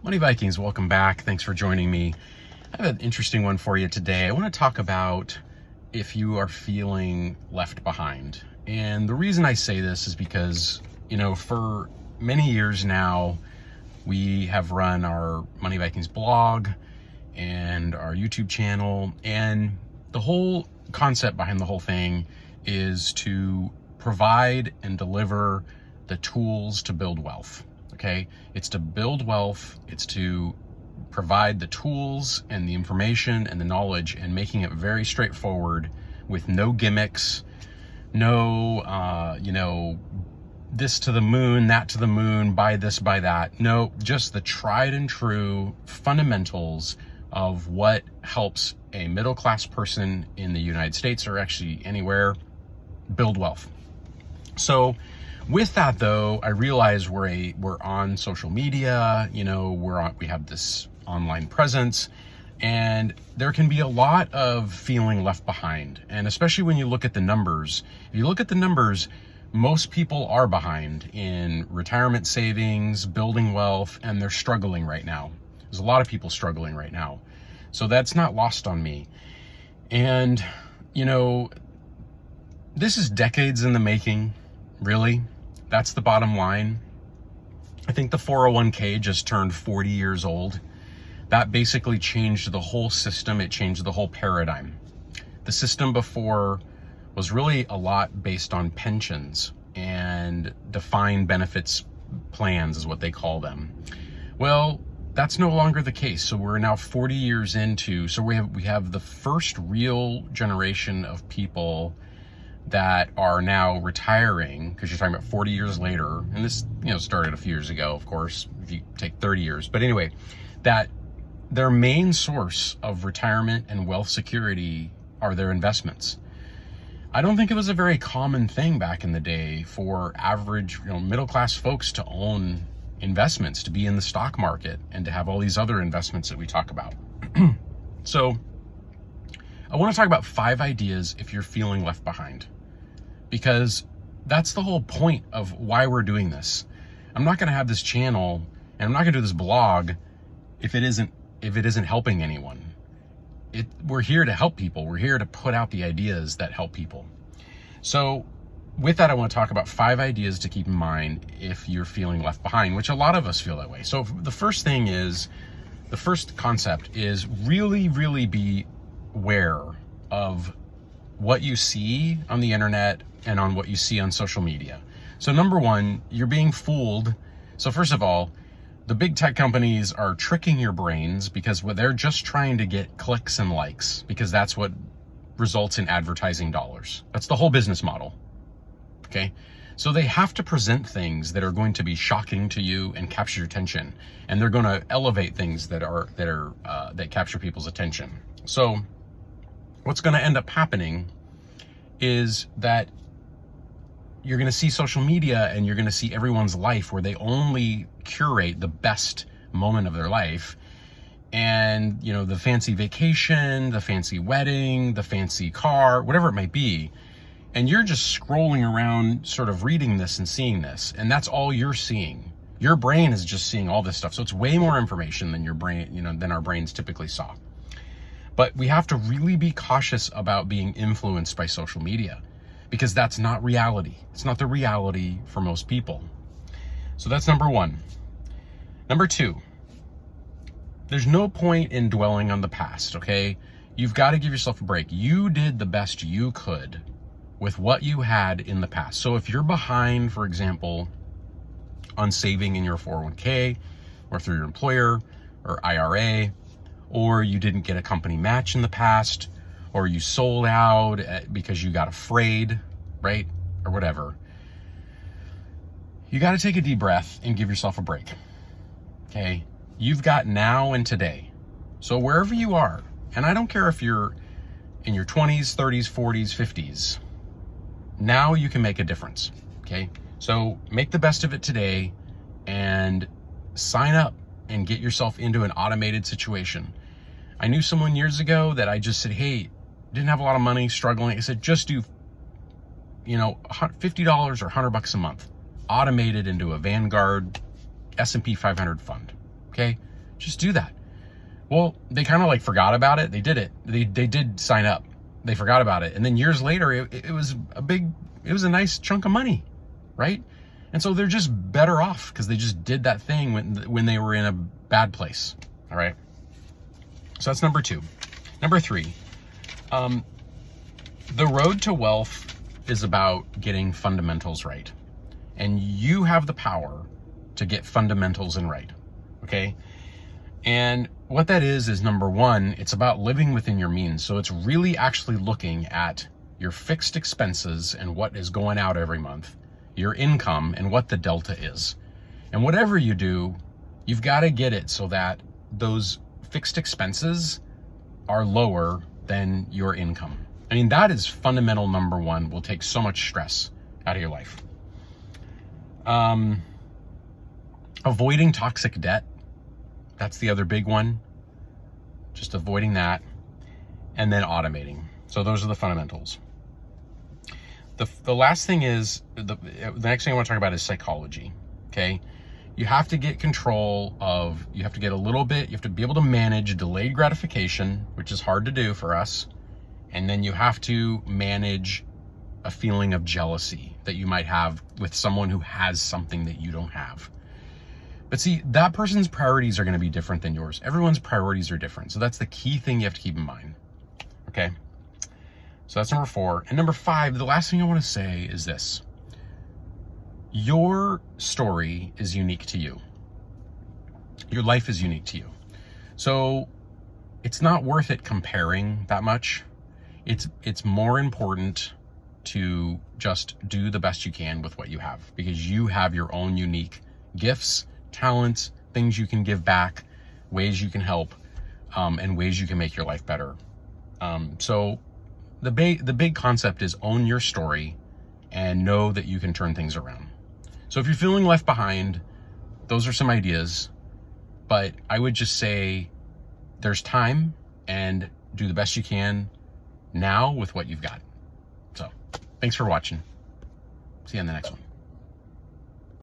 Money Vikings, welcome back. Thanks for joining me. I have an interesting one for you today. I want to talk about if you are feeling left behind. And the reason I say this is because, for many years now, we have run our Money Vikings blog and our YouTube channel. And the whole concept behind the whole thing is to provide and deliver the tools to build wealth. Okay, it's to build wealth, it's to provide the tools and the information and the knowledge, and making it very straightforward with no gimmicks, no, this to the moon, that to the moon, buy this, buy that. No, just the tried and true fundamentals of what helps a middle-class person in the United States, or actually anywhere, build wealth. So with that though, I realize we're on social media, we have this online presence, and there can be a lot of feeling left behind. And especially when you look at the numbers, if you look at the numbers, most people are behind in retirement savings, building wealth, and they're struggling right now. There's a lot of people struggling right now. So that's not lost on me. And, this is decades in the making, really. That's the bottom line. I think the 401k just turned 40 years old. That basically changed the whole system. It changed the whole paradigm. The system before was really a lot based on pensions and defined benefits plans is what they call them. Well, that's no longer the case. So we're now 40 years into, so we have the first real generation of people that are now retiring, because you're talking about 40 years later, and this started a few years ago, of course, if you take 30 years, but anyway, that their main source of retirement and wealth security are their investments. I don't think it was a very common thing back in the day for average middle-class folks to own investments, to be in the stock market, and to have all these other investments that we talk about. So I want to talk about 5 ideas if you're feeling left behind, because that's the whole point of why we're doing this. I'm not going to have this channel, and I'm not going to do this blog if it isn't helping anyone. We're here to help people. We're here to put out the ideas that help people. So with that, I want to talk about 5 ideas to keep in mind if you're feeling left behind, which a lot of us feel that way. So the first concept is really, really be aware of what you see on the internet and on what you see on social media. So number 1, you're being fooled. So first of all, the big tech companies are tricking your brains because they're just trying to get clicks and likes, because that's what results in advertising dollars. That's the whole business model. Okay. So they have to present things that are going to be shocking to you and capture your attention, and they're going to elevate things that capture people's attention. So what's going to end up happening is that you're going to see social media, and you're going to see everyone's life where they only curate the best moment of their life. And, the fancy vacation, the fancy wedding, the fancy car, whatever it might be. And you're just scrolling around, sort of reading this and seeing this. And that's all you're seeing. Your brain is just seeing all this stuff. So it's way more information than than our brains typically saw. But we have to really be cautious about being influenced by social media, because that's not reality. It's not the reality for most people. So that's number 1. Number 2, there's no point in dwelling on the past, okay? You've got to give yourself a break. You did the best you could with what you had in the past. So if you're behind, for example, on saving in your 401k or through your employer or IRA, or you didn't get a company match in the past, or you sold out because you got afraid, right? Or whatever. You got to take a deep breath and give yourself a break. Okay? You've got now and today. So wherever you are, and I don't care if you're in your 20s, 30s, 40s, 50s, now you can make a difference. Okay? So make the best of it today and sign up and get yourself into an automated situation. I knew someone years ago that I just said, hey, didn't have a lot of money, struggling. I said, just do, $50 or $100 a month, automated into a Vanguard S&P 500 fund. Okay. Just do that. Well, they kind of like forgot about it. They did it. They did sign up. They forgot about it. And then years later, it was a nice chunk of money, right? And so they're just better off because they just did that thing when they were in a bad place. All right. So that's number 2. Number 3, the road to wealth is about getting fundamentals right. And you have the power to get fundamentals in right. Okay. And what that is number 1, it's about living within your means. So it's really actually looking at your fixed expenses and what is going out every month, your income and what the delta is. And whatever you do, you've got to get it so that those fixed expenses are lower than your income. I mean, that is fundamental number 1, will take so much stress out of your life. Avoiding toxic debt. That's the other big one. Just avoiding that. And then automating. So those are the fundamentals. The last thing is, the next thing I want to talk about is psychology. Okay. You have to get control of, you have to get a little bit, you have to be able to manage delayed gratification, which is hard to do for us. And then you have to manage a feeling of jealousy that you might have with someone who has something that you don't have. But see, that person's priorities are going to be different than yours. Everyone's priorities are different. So that's the key thing you have to keep in mind. Okay. So that's number 4. And number 5, the last thing I want to say is this. Your story is unique to you. Your life is unique to you. So it's not worth it comparing that much. It's more important to just do the best you can with what you have, because you have your own unique gifts, talents, things you can give back, ways you can help, and ways you can make your life better. So the big concept is own your story and know that you can turn things around. So if you're feeling left behind, those are some ideas, but I would just say there's time and do the best you can now with what you've got. So thanks for watching. See you on the next one.